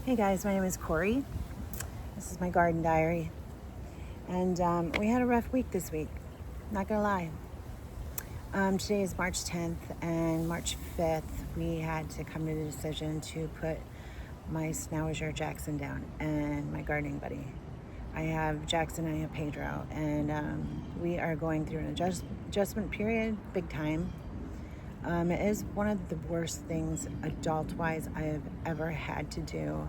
Hey guys, my name is Corey. This is my garden diary. And we had a rough week this week, not gonna lie. Today is March 10th, and March 5th we had to come to the decision to put my Schnauzer Jackson down and my gardening buddy. I have Jackson and I have Pedro, and we are going through an adjustment period, big time. It is one of the worst things adult-wise I have ever had to do.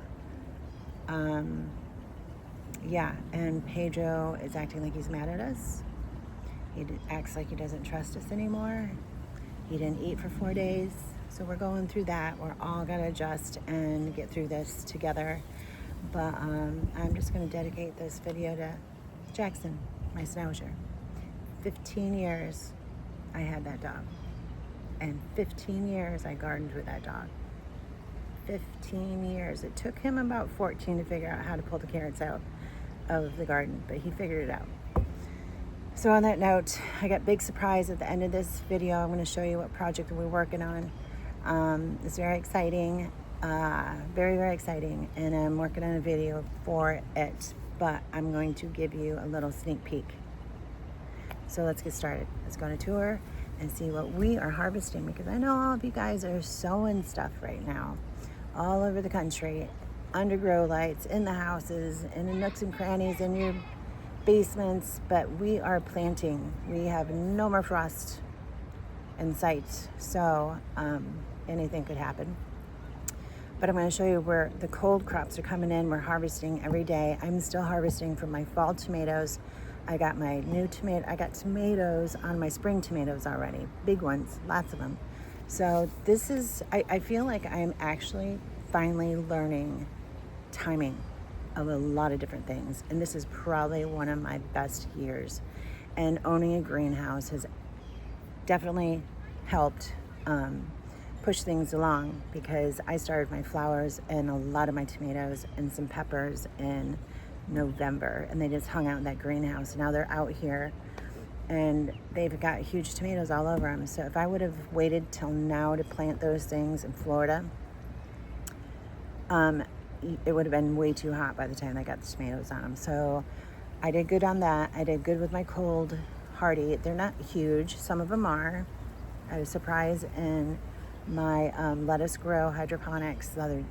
Yeah, and Pedro is acting like he's mad at us. He acts like he doesn't trust us anymore. He didn't eat for 4 days. So we're going through that. We're all gonna adjust and get through this together. But I'm just gonna dedicate this video to Jackson, my Schnauzer. 15 years I had that dog. And 15 years I gardened with that dog. 15 years. It took him about 14 to figure out how to pull the carrots out of the garden, but he figured it out. So on that note, I got big surprise at the end of this video. I'm going to show you what project we're working on. It's very exciting, very, very exciting, and I'm working on a video for it, but I'm going to give you a little sneak peek. So let's get started. Let's go on a tour and see what we are harvesting, because I know all of you guys are sowing stuff right now all over the country, under grow lights, in the houses, in the nooks and crannies, in your basements, but we are planting. We have no more frost in sight, so anything could happen. But I'm going to show you where the cold crops are coming in. We're harvesting every day. I'm still harvesting from my fall tomatoes. I got my new tomato. I got tomatoes on my spring tomatoes already, big ones, lots of them. So this is, I feel like I am actually finally learning timing of a lot of different things. And this is probably one of my best years. And owning a greenhouse has definitely helped push things along, because I started my flowers and a lot of my tomatoes and some peppers in November, and they just hung out in that greenhouse. Now they're out here and they've got huge tomatoes all over them. So if I would have waited till now to plant those things in Florida, it would have been way too hot by the time I got the tomatoes on them. So I did good on that. I did good with my cold hardy. They're not huge. Some of them are. I was surprised in my lettuce grow hydroponics the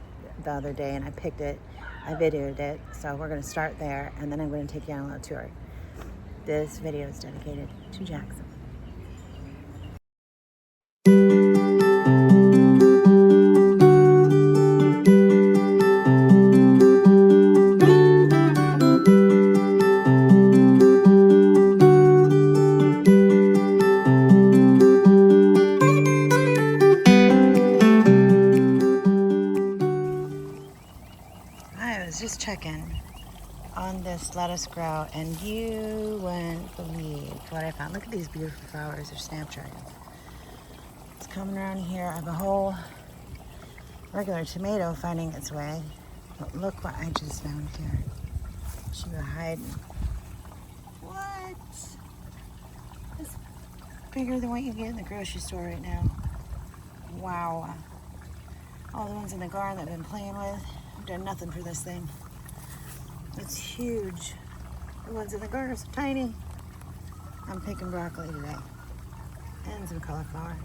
other day, and I picked it. I videoed it. So we're going to start there, and then I'm going to take you on a little tour. This video is dedicated to Jackson. I was just checking on this lettuce grow, and you wouldn't believe what I found. Look at these beautiful flowers. They're snapdragons. It's coming around here. I have a whole regular tomato finding its way. But look what I just found here. She was hiding. What? It's bigger than what you get in the grocery store right now. Wow. All the ones in the garden that I've been playing with, I've done nothing for this thing. It's huge. The ones in the garden are so tiny. I'm picking broccoli today. And some cauliflower.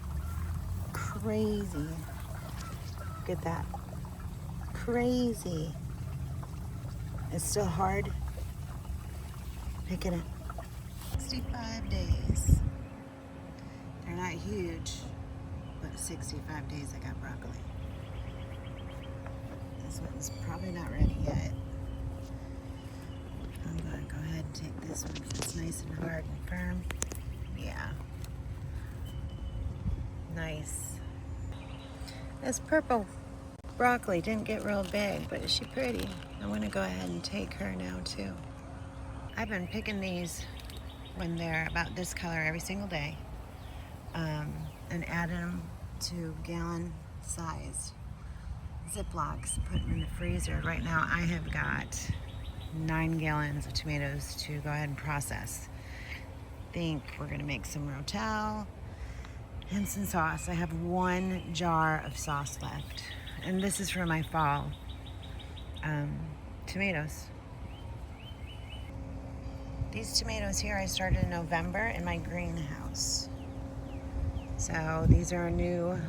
Crazy. Look at that. Crazy. It's still hard picking it. 65 days. They're not huge, but 65 days I got broccoli. This one's probably not ready yet. I'm gonna go ahead and take this one because it's nice and hard and firm. Yeah. Nice. This purple broccoli didn't get real big, but is she pretty? I'm gonna go ahead and take her now too. I've been picking these when they're about this color every single day, and adding them to gallon size Ziplocs, put them in the freezer. Right now I have got 9 gallons of tomatoes to go ahead and process. I think we're gonna make some rotel and some sauce. I have 1 jar of sauce left, and this is for my fall. tomatoes. These tomatoes here I started in November in my greenhouse. So these are a new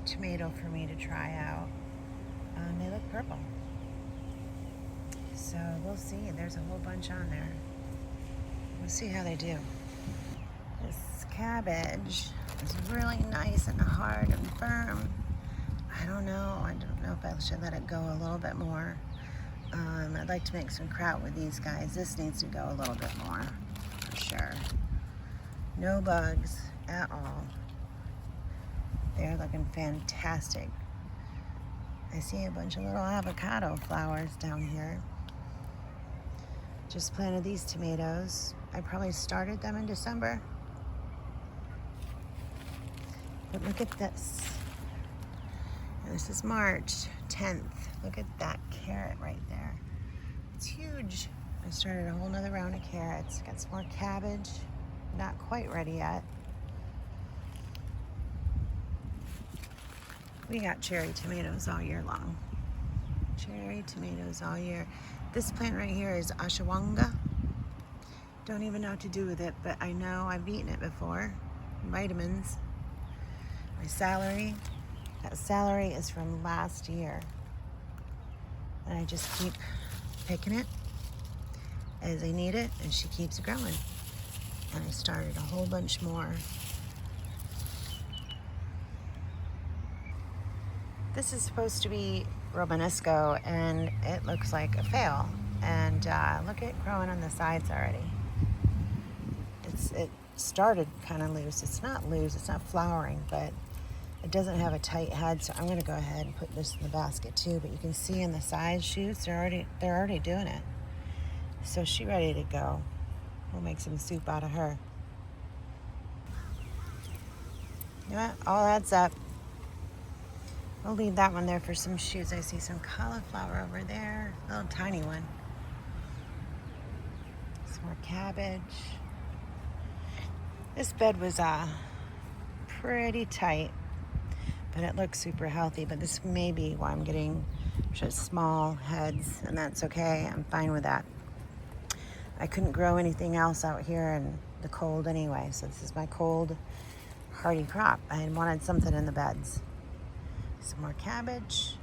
tomato for me to try out. They look purple. So we'll see. There's a whole bunch on there. We'll see how they do. This cabbage is really nice and hard and firm. I don't know if I should let it go a little bit more. I'd like to make some kraut with these guys. This needs to go a little bit more, for sure. No bugs at all. They're looking fantastic. I see a bunch of little avocado flowers down here. Just planted these tomatoes. I probably started them in December. But look at this. And this is March 10th. Look at that carrot right there. It's huge. I started a whole nother round of carrots. Got some more cabbage. Not quite ready yet. We got cherry tomatoes all year long. Cherry tomatoes all year. This plant right here is ashwagandha. Don't even know what to do with it, but I know I've eaten it before. Vitamins. My celery. That celery is from last year. And I just keep picking it as I need it, and she keeps growing. And I started a whole bunch more. This is supposed to be Romanesco, and it looks like a fail. And look at it growing on the sides already. It started kind of loose. It's not loose, it's not flowering, but it doesn't have a tight head, so I'm going to go ahead and put this in the basket too. But you can see in the side shoots, they're already doing it. So she's ready to go. We'll make some soup out of her. You know what? All adds up. I'll leave that one there for some shoots. I see some cauliflower over there, a little tiny one. Some more cabbage. This bed was pretty tight, but it looks super healthy. But this may be why I'm getting just small heads, and that's okay. I'm fine with that. I couldn't grow anything else out here in the cold anyway, so this is my cold, hardy crop. I had wanted something in the beds. Some more cabbage.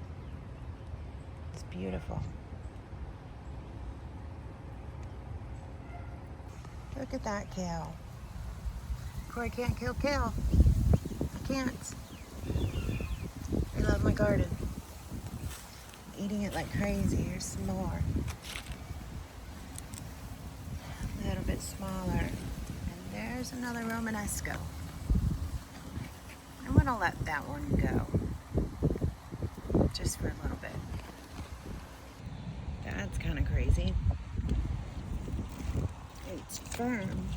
It's beautiful. Look at that kale. Corey can't kill kale. I can't. I love my garden. Eating it like crazy. Here's some more. A little bit smaller. And there's another Romanesco. I'm gonna let that one go. Just for a little bit. That's kind of crazy. It's firm,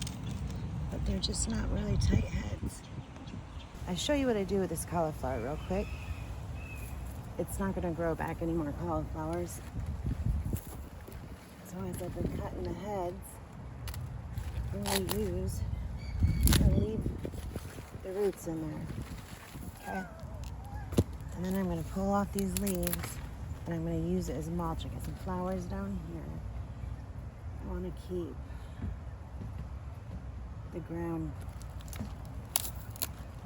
but they're just not really tight heads. I'll show you what I do with this cauliflower real quick. It's not going to grow back any more cauliflowers. So as I've been cutting the heads, I'm going to use and leave the roots in there. Okay? And then I'm going to pull off these leaves, and I'm going to use it as mulch. I got some flowers down here. I want to keep the ground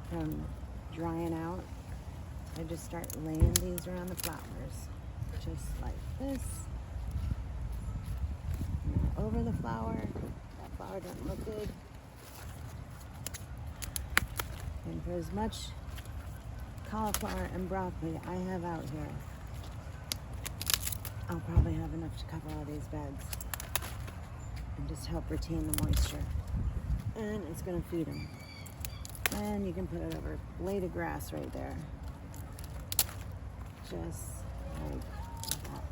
from drying out. I just start laying these around the flowers, just like this. Now over the flower. That flower doesn't look good. And for as much cauliflower and broccoli I have out here, I'll probably have enough to cover all these beds and just help retain the moisture. And it's going to feed them. And you can put it over a blade of grass right there. Just like that.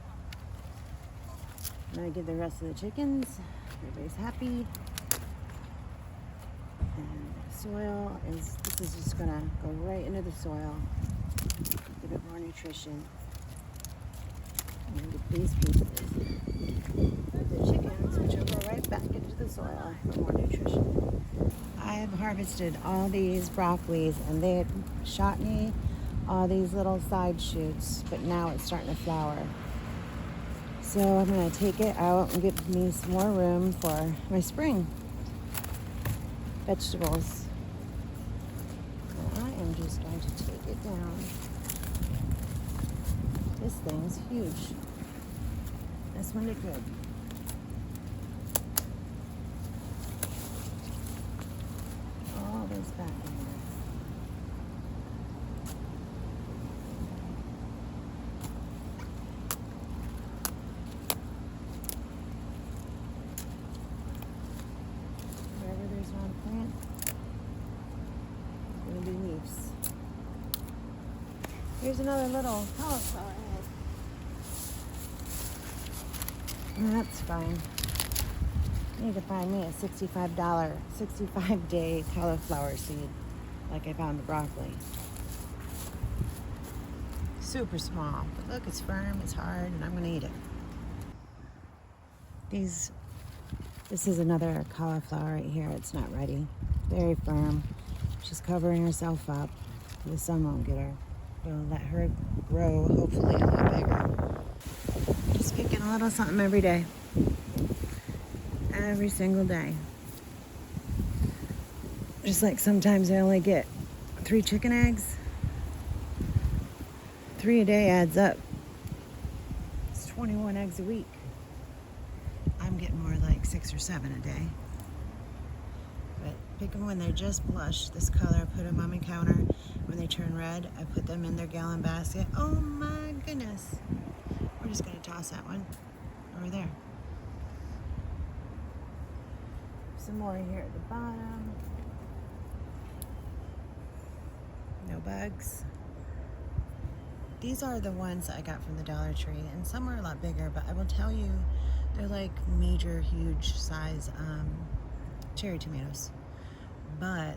And I give the rest of the chickens. Everybody's happy. And the soil is, this is just going to go right into the soil. Give it more nutrition. And get these pieces of the chickens, which will go right back into the soil for more nutrition. I've harvested all these broccolis, and they had shot me all these little side shoots, but now it's starting to flower. So I'm going to take it out and give me some more room for my spring vegetables. And I am just going to take it down. This thing's huge. This one did good. All those back in there. Wherever there's one plant, there's going to be leaves. Here's another little cauliflower head. That's fine. I need to find me a $65, 65-day cauliflower seed like I found the broccoli. Super small, but look, it's firm, it's hard, and I'm going to eat it. This is another cauliflower right here. It's not ready. Very firm. She's covering herself up. The sun won't get her. We'll let her grow, hopefully, a lot bigger. Just picking a little something every day. Every single day. Just like sometimes I only get 3 chicken eggs. 3 a day adds up. It's 21 eggs a week. I'm getting more like 6 or 7 a day. But pick them when they're just blush, this color, put them on my counter. When they turn red, I put them in their gallon basket. Oh my goodness. We're just going to toss that one over there. Some more here at the bottom. No bugs. These are the ones I got from the Dollar Tree, and some are a lot bigger, but I will tell you, they're like major, huge size cherry tomatoes. But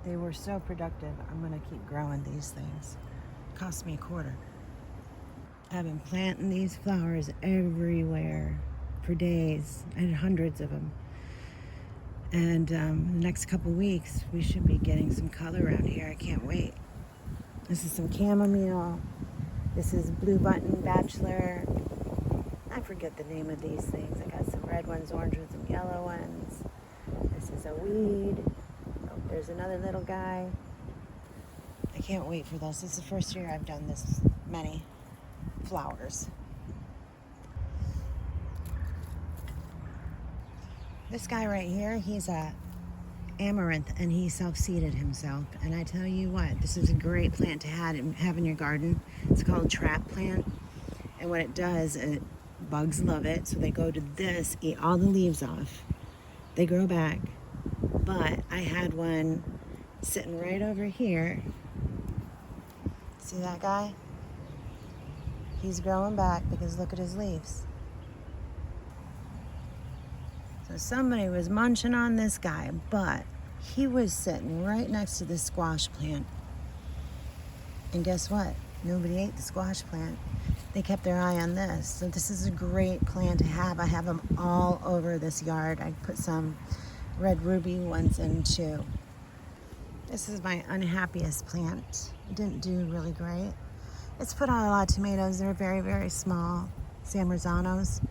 they were so productive, I'm gonna keep growing these things. It cost me $0.25. I've been planting these flowers everywhere for days. I had hundreds of them. And the next couple weeks, we should be getting some color around here. I can't wait. This is some chamomile. This is blue button bachelor. I forget the name of these things. I got some red ones, orange ones, and yellow ones. This is a weed. Oh, there's another little guy. I can't wait for this. This is the first year I've done this many flowers. This guy right here, he's a amaranth, and he self-seeded himself. And I tell you what, this is a great plant to have in your garden. It's called trap plant. And what it does, bugs love it, so they go to this, eat all the leaves off. They grow back. But I had one sitting right over here. See that guy? He's growing back because look at his leaves. So somebody was munching on this guy, but he was sitting right next to this squash plant. And guess what? Nobody ate the squash plant. They kept their eye on this. So this is a great plant to have. I have them all over this yard. I put some red ruby ones in too. This is my unhappiest plant. It didn't do really great. It's put on a lot of tomatoes. They're very, very small, San Marzanos.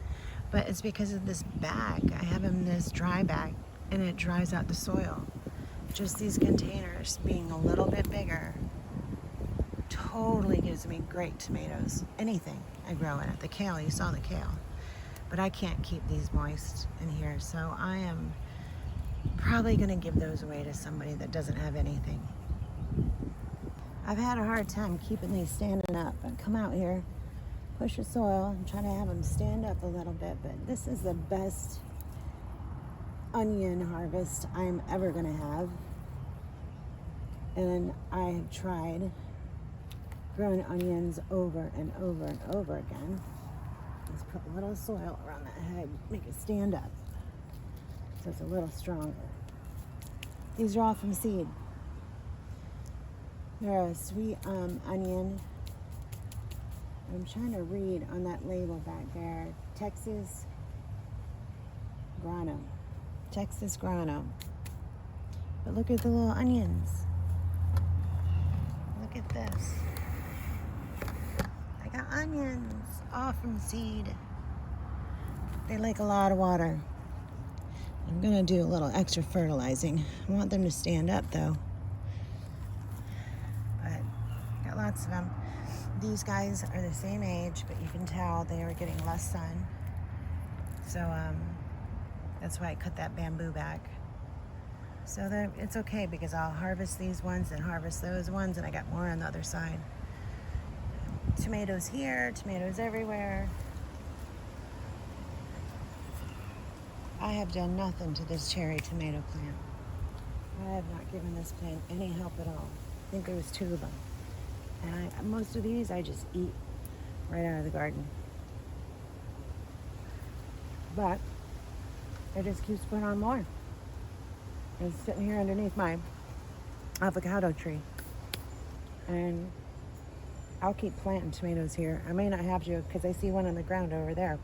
But it's because of this bag. I have them in this dry bag, and it dries out the soil. Just these containers being a little bit bigger totally gives me great tomatoes. Anything I grow in it. The kale, you saw the kale. But I can't keep these moist in here, so I am probably going to give those away to somebody that doesn't have anything. I've had a hard time keeping these standing up. I come out here, push the soil, and try to have them stand up a little bit, but this is the best onion harvest I'm ever going to have. And I have tried growing onions over and over and over again. Let's put a little soil around that head, make it stand up so it's a little stronger. These are all from seed. They're a sweet onion. I'm trying to read on that label back there. Texas grano. Texas grano. But look at the little onions. Look Look at this. I got onions, all from seed. They like a lot of water. I'm gonna do a little extra fertilizing. I want them to stand up though. But got lots of them. These guys are the same age, but you can tell they are getting less sun. So that's why I cut that bamboo back. So that it's okay because I'll harvest these ones and harvest those ones, and I got more on the other side. Tomatoes here, tomatoes everywhere. I have done nothing to this cherry tomato plant. I have not given this plant any help at all. I think there was 2 of them. And most of these I just eat right out of the garden. But it just keeps putting on more. It's sitting here underneath my avocado tree. And I'll keep planting tomatoes here. I may not have to because I see one on the ground over there.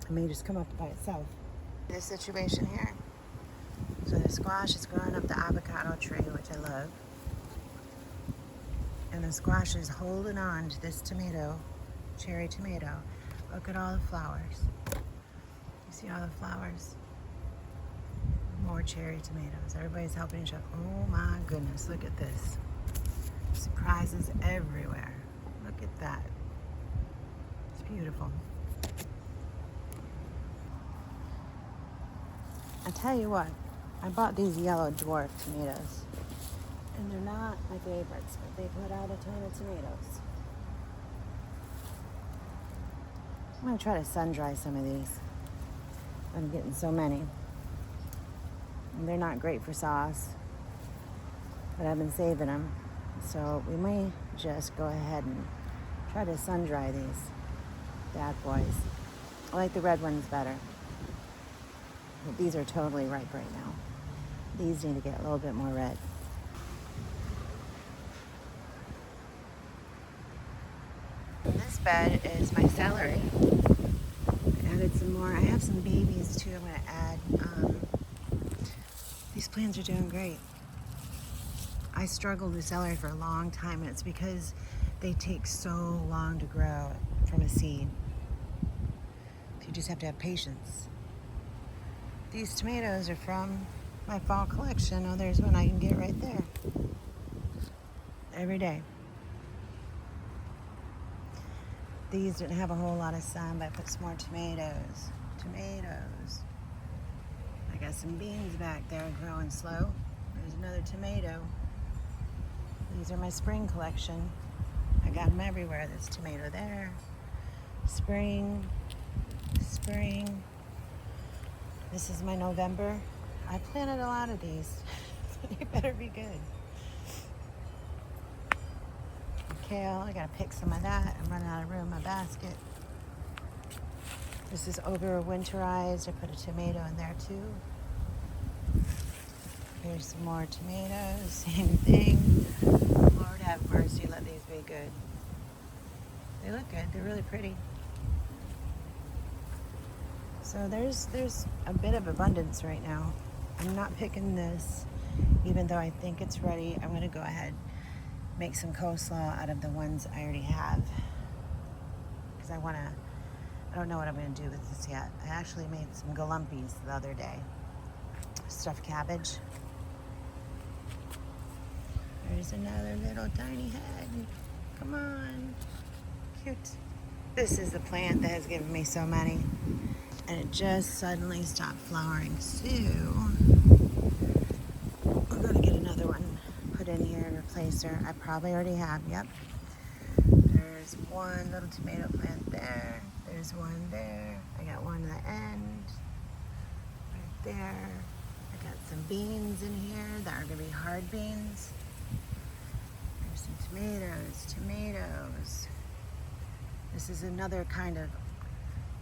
It may just come up by itself. This situation here. So the squash is growing up the avocado tree, which I love. And the squash is holding on to this tomato, cherry tomato. Look at all the flowers. You see all the flowers? More cherry tomatoes. Everybody's helping each other. Oh my goodness, look at this. Surprises everywhere. Look at that. It's beautiful. I tell you what, I bought these yellow dwarf tomatoes. And they're not my favorites, but they put out a ton of tomatoes. I'm going to try to sun dry some of these. I'm getting so many. And they're not great for sauce, but I've been saving them. So we may just go ahead and try to sun dry these bad boys. I like the red ones better. But these are totally ripe right now. These need to get a little bit more red. This bed is my celery. I added some more. I have some babies too I'm going to add. These plants are doing great. I struggled with celery for a long time, and it's because they take so long to grow from a seed. You just have to have patience. These tomatoes are from my fall collection. Oh, there's one I can get right there. Every day. These didn't have a whole lot of sun, but I put some more tomatoes. I got some beans back there growing slow. There's another tomato. These are my spring collection. I got them everywhere. There's tomato there. Spring. This is my November. I planted a lot of these. They better be good. Kale, I gotta pick some of that. I'm running out of room in my basket. This is overwinterized. I put a tomato in there too. Here's some more tomatoes. Same thing. Lord have mercy, let these be good. They look good. They're really pretty. So there's a bit of abundance right now. I'm not picking this, even though I think it's ready. I'm gonna go ahead, make some coleslaw out of the ones I already have. Because I don't know what I'm gonna do with this yet. I actually made some galumpies the other day. Stuffed cabbage. There's another little tiny head. Come on. Cute. This is the plant that has given me so many. And it just suddenly stopped flowering. So I'm gonna get another one put in here and replace her. I probably already have, yep. There's one little tomato plant there. There's one there. I got one at the end. Right there. I got some beans in here that are gonna be hard beans. There's some tomatoes. This is another kind of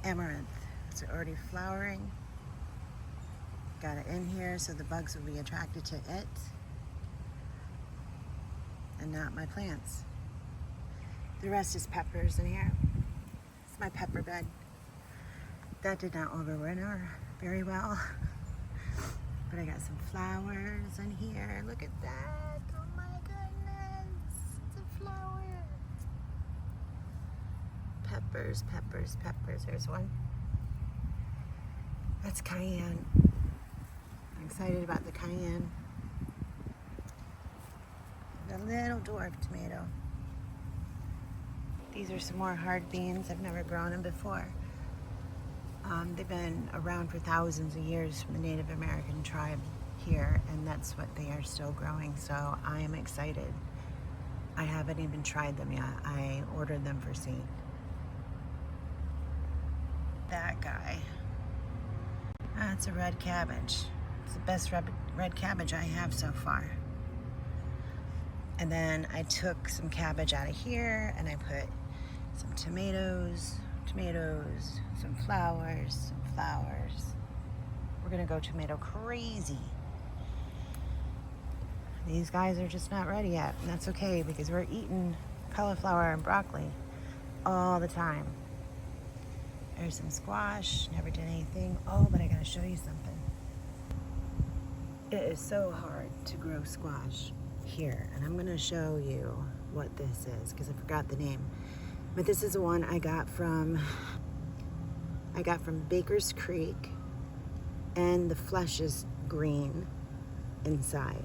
amaranth. It's already flowering. Got it in here so the bugs will be attracted to it and not my plants. The rest is peppers in here. It's my pepper bed. That did not overwinter very well. But I got some flowers in here. Look at that. Oh my goodness. It's peppers. There's one. That's cayenne. I'm excited about the cayenne. The little dwarf tomato. These are some more hard beans. I've never grown them before. They've been around for thousands of years from the Native American tribe here, and that's what they are still growing, so I am excited. I haven't even tried them yet. I ordered them for seed. That guy. That's a red cabbage. It's the best red cabbage I have so far. And then I took some cabbage out of here and I put some tomatoes, some flowers. We're gonna go tomato crazy. These guys are just not ready yet, and that's okay because we're eating cauliflower and broccoli all the time. There's some squash, never did anything. Oh, but I gotta show you something. It is so hard to grow squash here, and I'm gonna show you what this is because I forgot the name. But this is the one I got from Baker's Creek, and the flesh is green inside.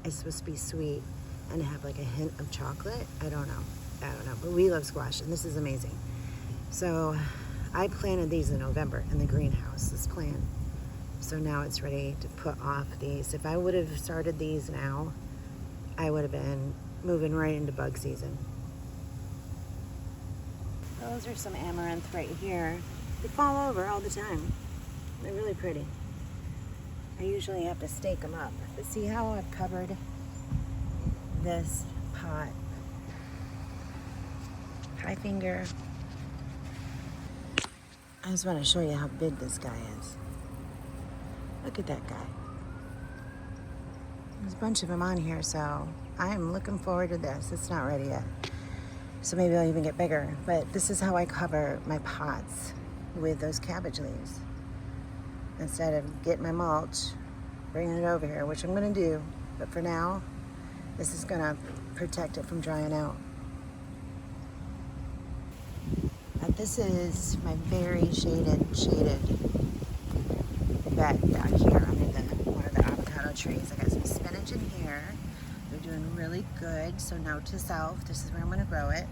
It's supposed to be sweet and have like a hint of chocolate. I don't know, but we love squash and this is amazing. So I planted these in November in the greenhouse, this plant. So now it's ready to put off these. If I would have started these now, I would have been moving right into bug season. Those are some amaranth right here. They fall over all the time. They're really pretty. I usually have to stake them up, but see how I've covered this pot? High finger. I just want to show you how big this guy is. Look at that guy. There's a bunch of them on here, so I'm looking forward to this. It's not ready yet, so maybe I'll even get bigger. But this is how I cover my pots with those cabbage leaves. Instead of getting my mulch, bringing it over here, which I'm gonna do, but for now, this is gonna protect it from drying out. But this is my very shaded bed back here under one of the avocado trees. I got some spinach in here. They're doing really good, so note to self, this is where I'm gonna grow it.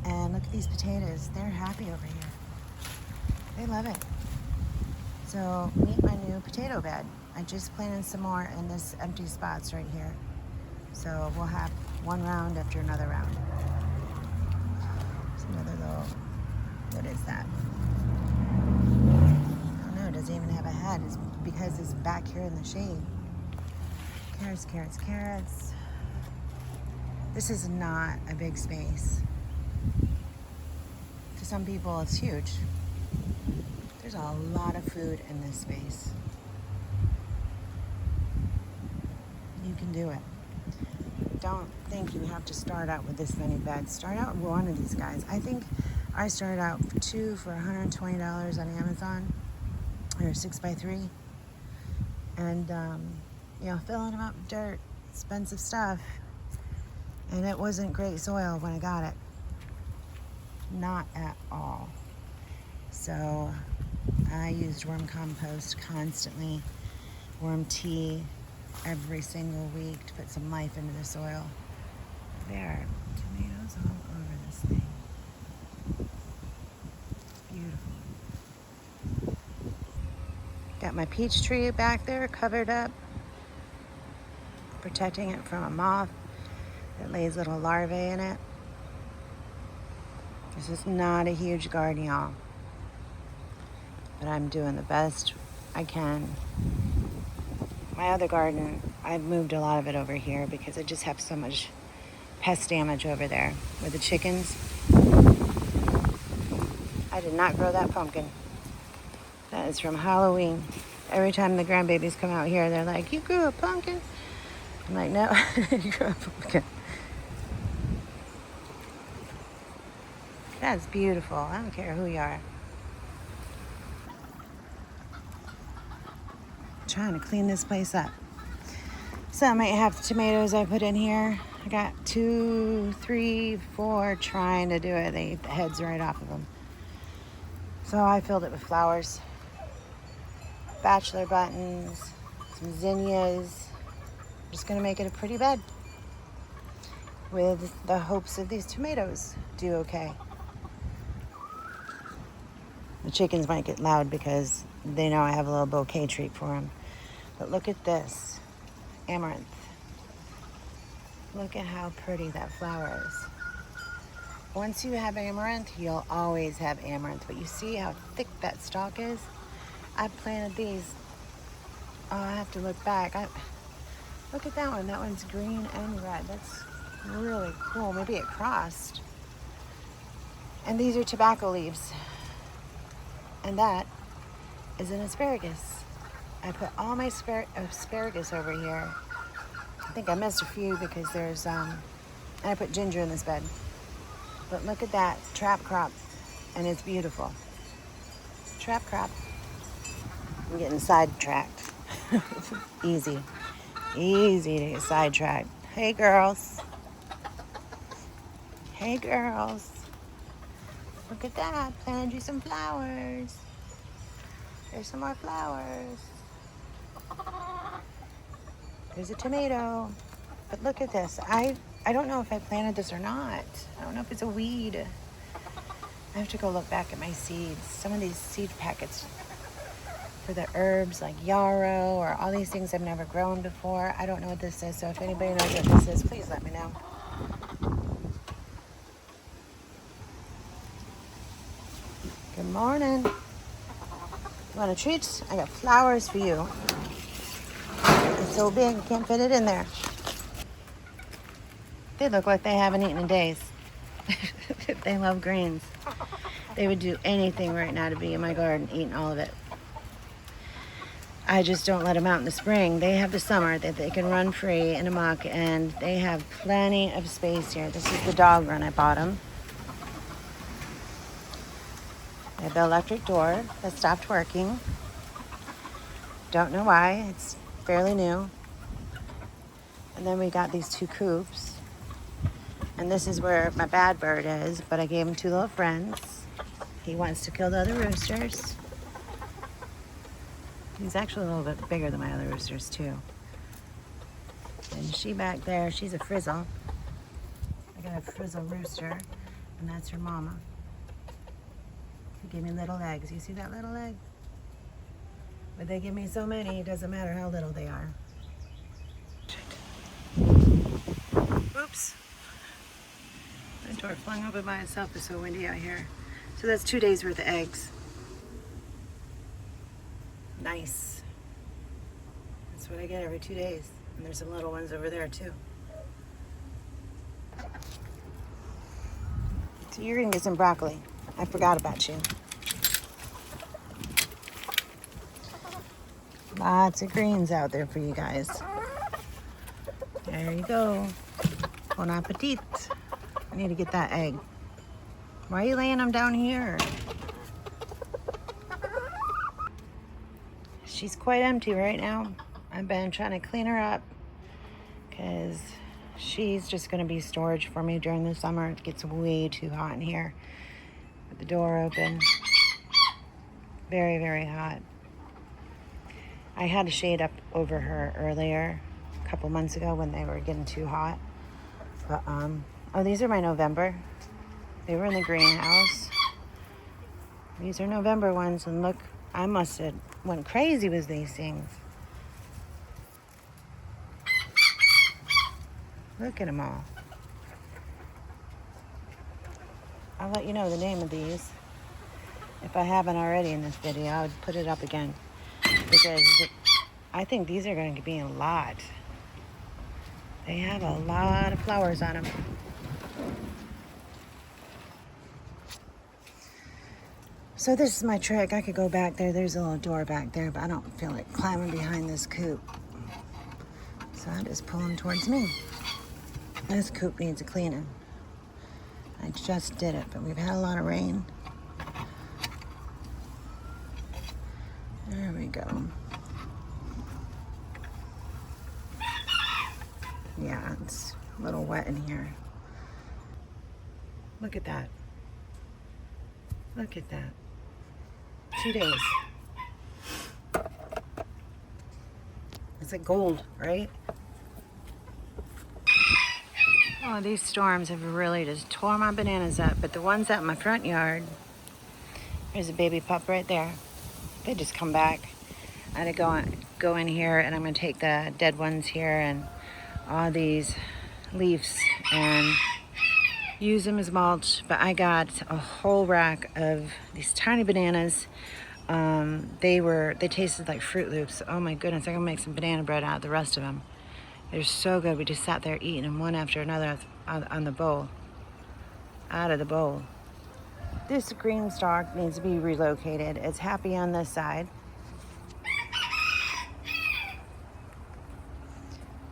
And look at these potatoes, they're happy over here. They love it. So meet my new potato bed. I just planted some more in this empty spots right here. So we'll have one round after another round. There's another little, what is that? I don't know, it doesn't even have a head. It's because it's back here in the shade. Carrots. This is not a big space. To some people, it's huge. There's a lot of food in this space. You can do it. Don't think you have to start out with this many beds. Start out with one of these guys. I think I started out with two for $120 on Amazon, or 6x3. And, filling them up with dirt, expensive stuff. And it wasn't great soil when I got it. Not at all. So I used worm compost constantly, worm tea every single week to put some life into the soil. There are tomatoes all over this thing. Beautiful. Got my peach tree back there covered up, protecting it from a moth that lays little larvae in it. This is not a huge garden, y'all, but I'm doing the best I can. My other garden, I've moved a lot of it over here because I just have so much pest damage over there with the chickens. I did not grow that pumpkin. That is from Halloween. Every time the grandbabies come out here, they're like, "You grew a pumpkin?" I'm like, "No, you grew a pumpkin." That's beautiful. I don't care who you are. Trying to clean this place up. So I might have the tomatoes I put in here. I got 2, 3, 4 trying to do it. They eat the heads right off of them. So I filled it with flowers, bachelor buttons, some zinnias. Just gonna make it a pretty bed with the hopes of these tomatoes do okay. The chickens might get loud because they know I have a little bouquet treat for them. But look at this, amaranth. Look at how pretty that flower is. Once you have amaranth, you'll always have amaranth. But you see how thick that stalk is? I planted these. Oh, I have to look back. Look at that one. That one's green and red. That's really cool. Maybe it crossed. And these are tobacco leaves. And that is an asparagus. I put all my asparagus over here. I think I missed a few because there's, and I put ginger in this bed. But look at that, trap crop, and it's beautiful. Trap crop. I'm getting sidetracked. Easy to get sidetracked. Hey girls. Hey girls. Look at that, planted you some flowers. There's some more flowers. There's a tomato. But look at this. I don't know if I planted this or not. I don't know if it's a weed. I have to go look back at my seeds. Some of these seed packets for the herbs like yarrow or all these things I've never grown before. I don't know what this is, so if anybody knows what this is, please let me know. Good morning. You want a treat? I got flowers for you. It's so big, you can't fit it in there. They look like they haven't eaten in days. They love greens. They would do anything right now to be in my garden, eating all of it. I just don't let them out in the spring. They have the summer that they can run free and amok, and they have plenty of space here. This is the dog run I bought them. They have the electric door that stopped working. Don't know why. It's fairly new. And then we got these two coops. And this is where my bad bird is, but I gave him two little friends. He wants to kill the other roosters. He's actually a little bit bigger than my other roosters too. And she back there, she's a frizzle. I got a frizzle rooster, and that's her mama. He gave me little eggs. You see that little egg? But they give me so many, it doesn't matter how little they are. Oops. The door flung open by itself. It's so windy out here. So that's 2 days worth of eggs. Nice. That's what I get every 2 days. And there's some little ones over there too. So you're gonna get some broccoli. I forgot about you. Lots of greens out there for you guys. There you go. Bon appetit. I need to get that egg. Why are you laying them down here? She's quite empty right now. I've been trying to clean her up because she's just going to be storage for me during the summer. It gets way too hot in here. With the door open. Very, very hot. I had a shade up over her earlier, a couple months ago when they were getting too hot. But, oh, these are my November. They were in the greenhouse. These are November ones, and look, I must have went crazy with these things. Look at them all. I'll let you know the name of these. If I haven't already in this video, I would put it up again. Because I think these are going to be a lot. They have a lot of flowers on them. So this is my trick. I could go back there. There's a little door back there, but I don't feel like climbing behind this coop. So I just pull them towards me. This coop needs a cleaning. I just did it, but we've had a lot of rain. There we go. Yeah, it's a little wet in here. Look at that. Look at that. 2 days. It's like gold, right? Oh, these storms have really just tore my bananas up. But the ones out in my front yard, there's a baby pup right there. They just come back. I had to go in here, and I'm going to take the dead ones here and all these leaves and use them as mulch. But I got a whole rack of these tiny bananas. They tasted like Fruit Loops. Oh my goodness, I'm gonna make some banana bread out of the rest of them. They're so good. We just sat there eating them one after another on the bowl, out of the bowl. This green stalk needs to be relocated. It's happy on this side,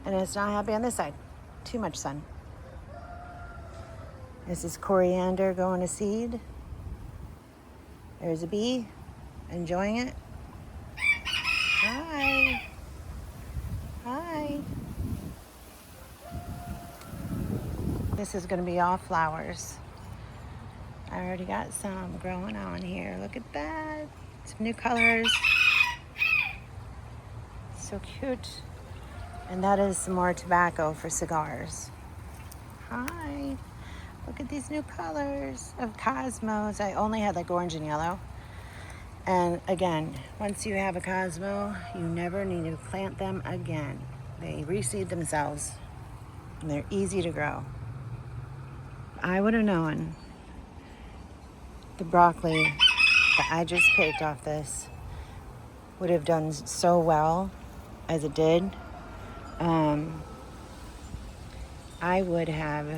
and it's not happy on this side. Too much sun. This is coriander going to seed. There's a bee enjoying it. Hi. Hi. This is going to be all flowers. I already got some growing on here. Look at that. Some new colors. So cute. And that is some more tobacco for cigars. Hi. Look at these new colors of cosmos. I only had like orange and yellow. And again, once you have a Cosmo, you never need to plant them again. They reseed themselves, and they're easy to grow. I would have known the broccoli that I just picked off this would have done so well as it did. I would have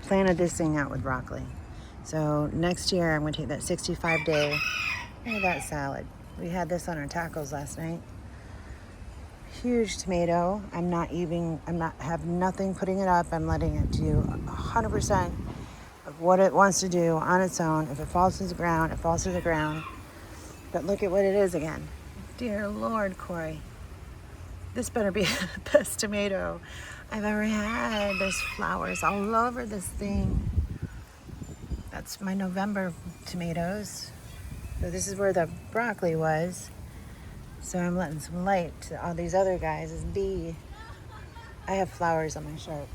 planted this thing out with broccoli. So next year I'm going to take that 65-day. Look at that salad. We had this on our tacos last night. Huge tomato. Have nothing putting it up. I'm letting it do 100% of what it wants to do on its own. If it falls to the ground, it falls to the ground. But look at what it is again. Dear Lord, Corey. This better be the best tomato I've ever had. There's flowers all over this thing. That's my November tomatoes. So this is where the broccoli was. So I'm letting some light to all these other guys. This bee. I have flowers on my shirt.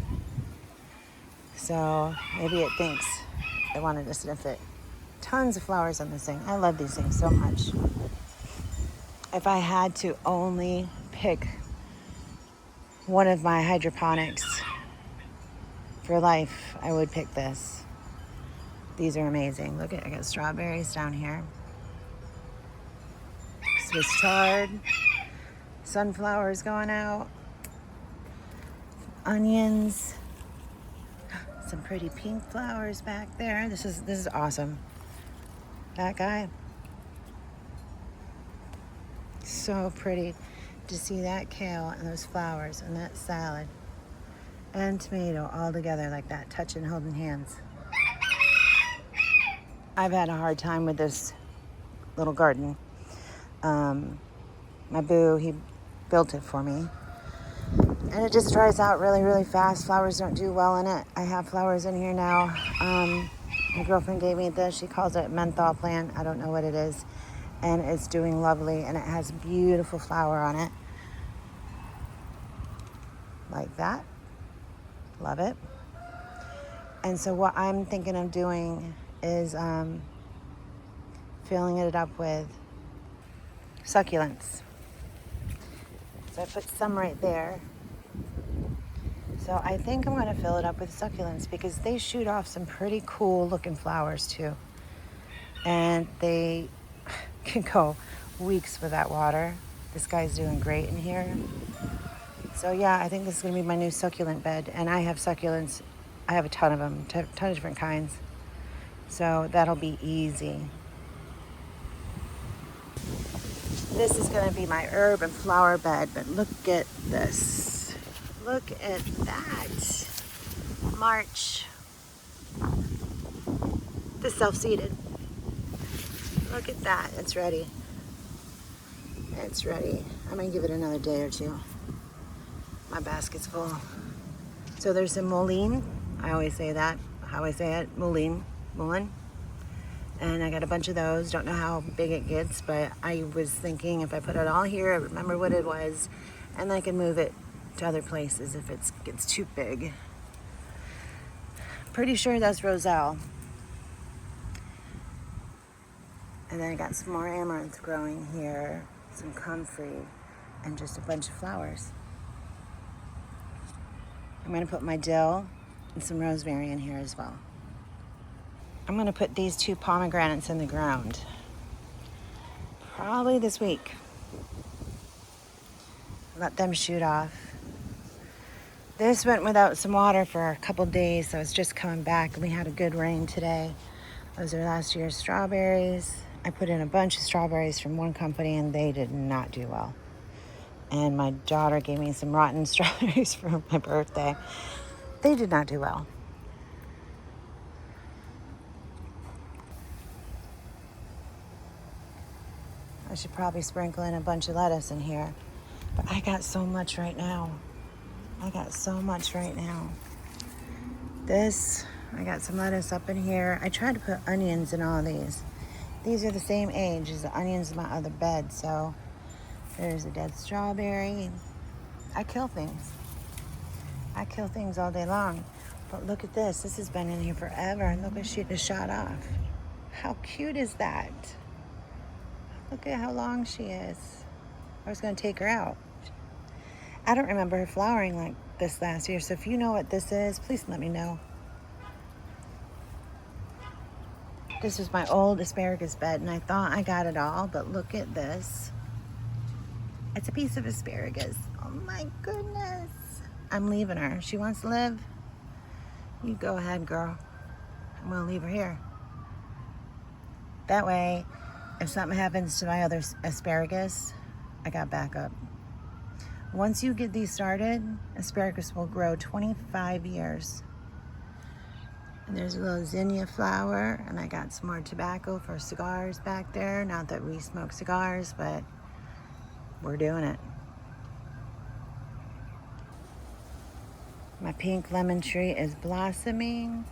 So maybe it thinks I wanted to sniff it. Tons of flowers on this thing. I love these things so much. If I had to only pick one of my hydroponics for life, I would pick this. These are amazing. Look at, I got strawberries down here. Swiss chard. Sunflowers going out. Onions. Some pretty pink flowers back there. This is awesome. That guy. So pretty to see that kale and those flowers and that salad and tomato all together like that, touching, holding hands. I've had a hard time with this little garden. My boo, he built it for me. And it just dries out really, really fast. Flowers don't do well in it. I have flowers in here now. My girlfriend gave me this. She calls it menthol plant. I don't know what it is. And it's doing lovely. And it has beautiful flower on it. Like that. Love it. And so what I'm thinking of doing is filling it up with succulents. So I put some right there. So I think I'm going to fill it up with succulents because they shoot off some pretty cool looking flowers too. And they can go weeks without water. This guy's doing great in here. So yeah, I think this is going to be my new succulent bed. And I have succulents. I have a ton of them, ton of different kinds. So that'll be easy. This is going to be my herb and flower bed, but look at this. Look at that. March. The self-seeded. Look at that. It's ready. It's ready. I'm going to give it another day or two. My basket's full. So there's some mullein. I always say that. How I say it. Mullein. And I got a bunch of those. Don't know how big it gets, but I was thinking if I put it all here, I remember what it was, and I can move it to other places if it gets too big. Pretty sure that's Roselle. And then I got some more amaranth growing here, some comfrey, and just a bunch of flowers. I'm gonna put my dill and some rosemary in here as well. I'm gonna put these 2 pomegranates in the ground, probably this week. Let them shoot off. This went without some water for a couple days, so it's just coming back. We had a good rain today. Those are last year's strawberries. I put in a bunch of strawberries from one company and they did not do well. And my daughter gave me some rotten strawberries for my birthday. They did not do well. I should probably sprinkle in a bunch of lettuce in here. But I got so much right now. I got some lettuce up in here. I tried to put onions in all these. These are the same age as the onions in my other bed. So there's a dead strawberry. I kill things all day long. But look at this. This has been in here forever. And look what she just shot off. How cute is that? Look at how long she is. I was going to take her out. I don't remember her flowering like this last year. So if you know what this is, please let me know. This is my old asparagus bed, and I thought I got it all, but look at this. It's a piece of asparagus. Oh my goodness. I'm leaving her. She wants to live. You go ahead, girl. I'm gonna leave her here. That way, if something happens to my other asparagus, I got backup. Once you get these started, asparagus will grow 25 years. And there's a little zinnia flower, and I got some more tobacco for cigars back there. Not that we smoke cigars, but we're doing it. My pink lemon tree is blossoming.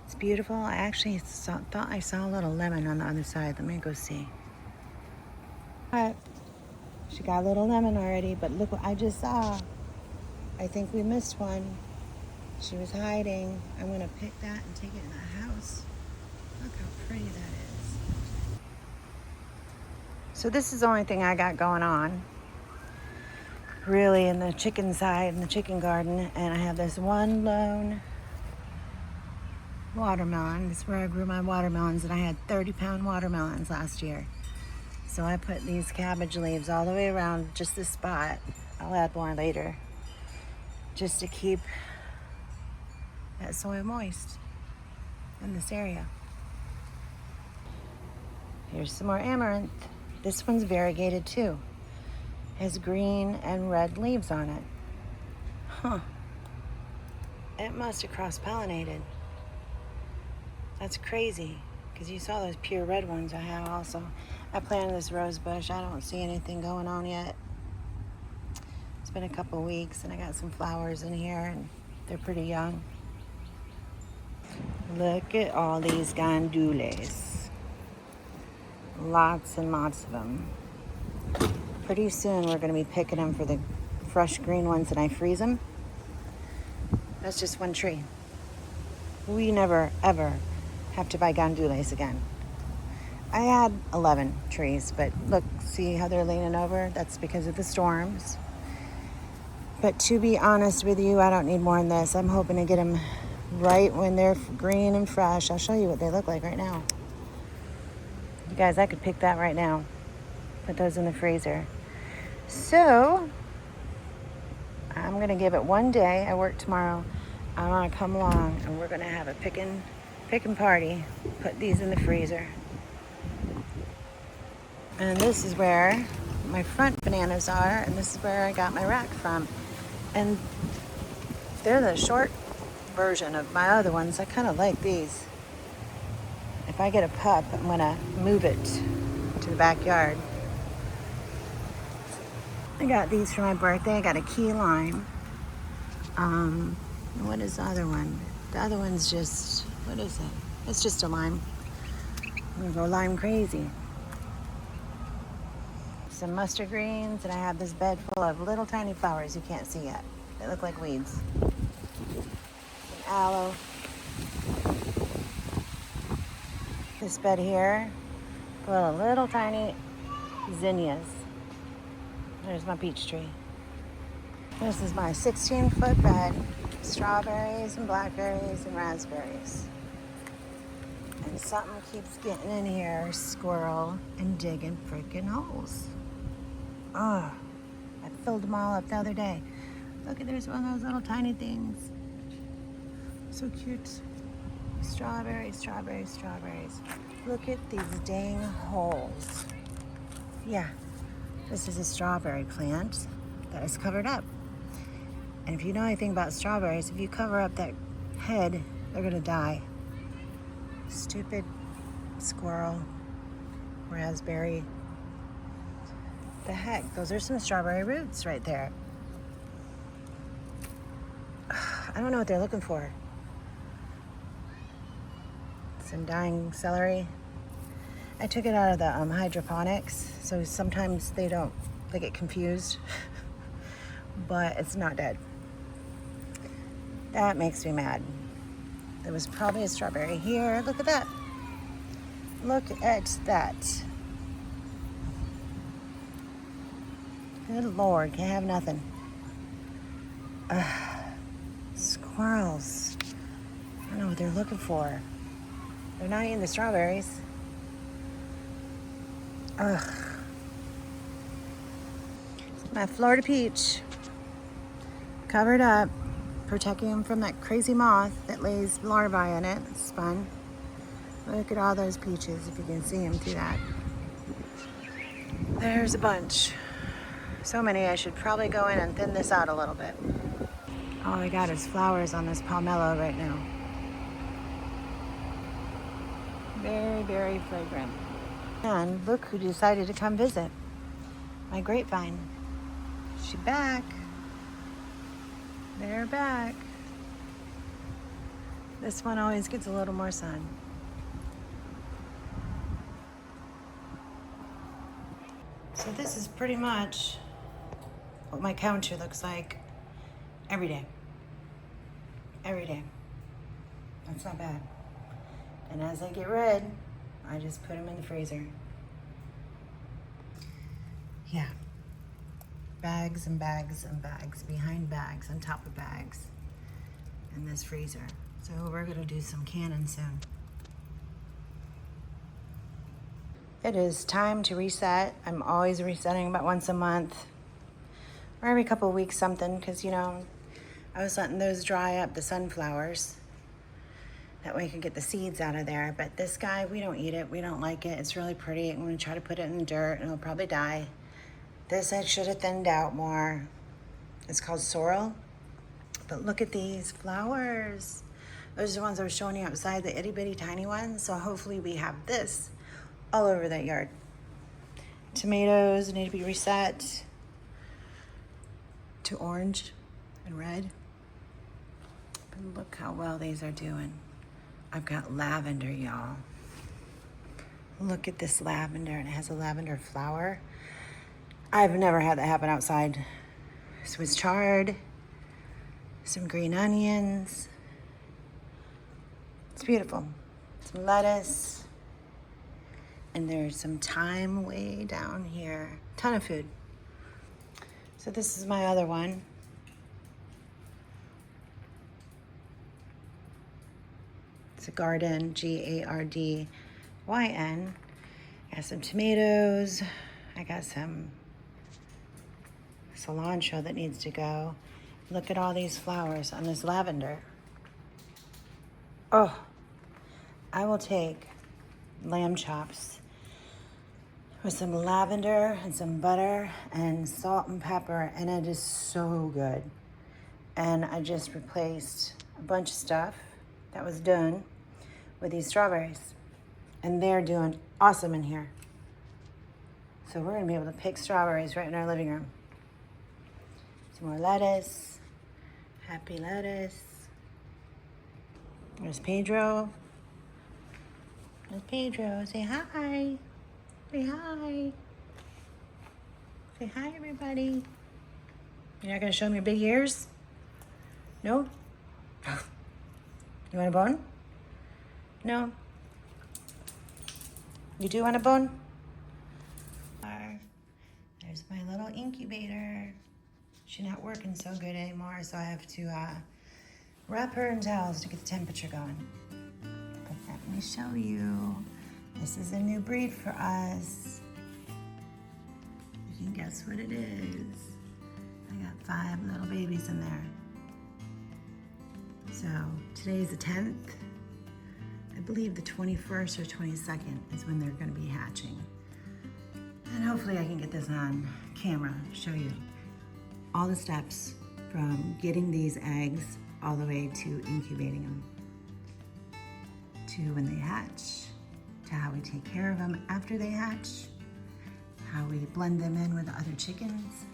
It's beautiful. I actually thought I saw a little lemon on the other side. Let me go see. All right. She got a little lemon already, but look what I just saw. I think we missed one. She was hiding. I'm gonna pick that and take it in the house. Look how pretty that is. So this is the only thing I got going on, really, in the chicken side, in the chicken garden. And I have this one lone watermelon. This is where I grew my watermelons, and I had 30-pound watermelons last year. So I put these cabbage leaves all the way around just this spot. I'll add more later, just to keep that soil moist in this area. Here's some more amaranth. This one's variegated too. Has green and red leaves on it. Huh. It must have cross-pollinated. That's crazy, because you saw those pure red ones I have also. I planted this rose bush. I don't see anything going on yet. It's been a couple weeks, and I got some flowers in here, and they're pretty young. Look at all these gandules. Lots and lots of them. Pretty soon we're going to be picking them for the fresh green ones, and I freeze them. That's just one tree. We never, ever have to buy gandules again. I had 11 trees, but look, see how they're leaning over? That's because of the storms. But to be honest with you, I don't need more than this. I'm hoping to get them right when they're green and fresh. I'll show you what they look like right now. You guys, I could pick that right now. Put those in the freezer. So, I'm going to give it one day. I work tomorrow. I want to come along, and we're going to have a picking party. Put these in the freezer. And this is where my front bananas are, and this is where I got my rack from. And they're the short version of my other ones. I kind of like these. If I get a pup, I'm going to move it to the backyard. I got these for my birthday. I got a key lime. What is the other one? The other one's just, what is it? It's just a lime. I'm gonna go lime crazy. Some mustard greens, and I have this bed full of little tiny flowers you can't see yet. They look like weeds. Some aloe. This bed here, full of little tiny zinnias. There's my peach tree. This is my 16-foot bed. Strawberries and blackberries and raspberries. And something keeps getting in here, squirrel, and digging freaking holes. Oh, I filled them all up the other day. Look at, there's one of those little tiny things. So cute. Strawberries, strawberries, strawberries. Look at these dang holes. Yeah, this is a strawberry plant that is covered up. And if you know anything about strawberries, if you cover up that head, they're gonna die. Stupid squirrel, raspberry. The heck, those are some strawberry roots right there. I don't know what they're looking for. Some dying celery. I took it out of the hydroponics, so sometimes they get confused, but it's not dead. That makes me mad. There was probably a strawberry here. Look at that. Look at that. Good Lord, can't have nothing. Squirrels. I don't know what they're looking for. They're not eating the strawberries. Ugh. My Florida peach. Covered up, protecting them from that crazy moth that lays larvae in it. It's fun. Look at all those peaches, if you can see them through that. There's a bunch. So many, I should probably go in and thin this out a little bit. All I got is flowers on this pomelo right now. Very, very fragrant. And look who decided to come visit. My grapevine. She's back. They're back. This one always gets a little more sun. So this is pretty much what my counter looks like every day. Every day. That's not bad. And as I get rid, I just put them in the freezer. Yeah. Bags and bags and bags, behind bags, on top of bags in this freezer. So we're gonna do some canning soon. It is time to reset. I'm always resetting about once a month or every couple of weeks something, because I was letting those dry up, the sunflowers. That way I could get the seeds out of there. But this guy, we don't eat it. We don't like it. It's really pretty. I'm gonna try to put it in the dirt and it'll probably die. This I should have thinned out more. It's called sorrel. But look at these flowers. Those are the ones I was showing you outside, the itty bitty tiny ones. So hopefully we have this all over that yard. Tomatoes need to be reset to orange and red. But look how well these are doing. I've got lavender, y'all. Look at this lavender, and it has a lavender flower. I've never had that happen outside. Swiss chard, some green onions. It's beautiful. Some lettuce. And there's some thyme way down here. Ton of food. So this is my other one. It's a garden, Gardyn. Got some tomatoes. I got some cilantro that needs to go. Look at all these flowers on this lavender. Oh, I will take lamb chops with some lavender and some butter and salt and pepper, and it is so good. And I just replaced a bunch of stuff that was done with these strawberries, and they're doing awesome in here. So we're gonna be able to pick strawberries right in our living room. Some more lettuce, happy lettuce. There's Pedro. There's Pedro. Say hi. Say hi. Say hi, everybody. You're not gonna show me your big ears? No? You want a bone? No? You do want a bone? There's my little incubator. She's not working so good anymore, so I have to wrap her in towels to get the temperature going. But let me show you. This is a new breed for us. You can guess what it is. I got 5 little babies in there. So today's the 10th. I believe the 21st or 22nd is when they're gonna be hatching. And hopefully I can get this on camera, show you all the steps from getting these eggs all the way to incubating them, to when they hatch, to how we take care of them after they hatch, how we blend them in with other chickens.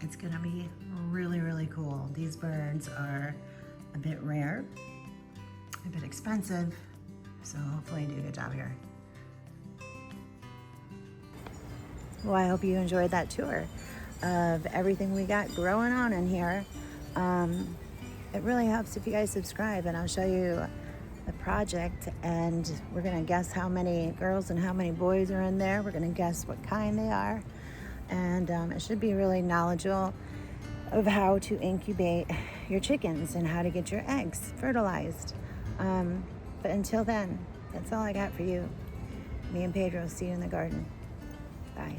It's gonna be really, really cool. These birds are a bit rare, a bit expensive, so hopefully I do a good job here. Well, I hope you enjoyed that tour of everything we got growing on in here. It really helps if you guys subscribe, and I'll show you the project, and we're gonna guess how many girls and how many boys are in there. We're gonna guess what kind they are, and it should be really knowledgeable of how to incubate your chickens and how to get your eggs fertilized. But until then, that's all I got for you. Me and Pedro, see you in the garden. Bye.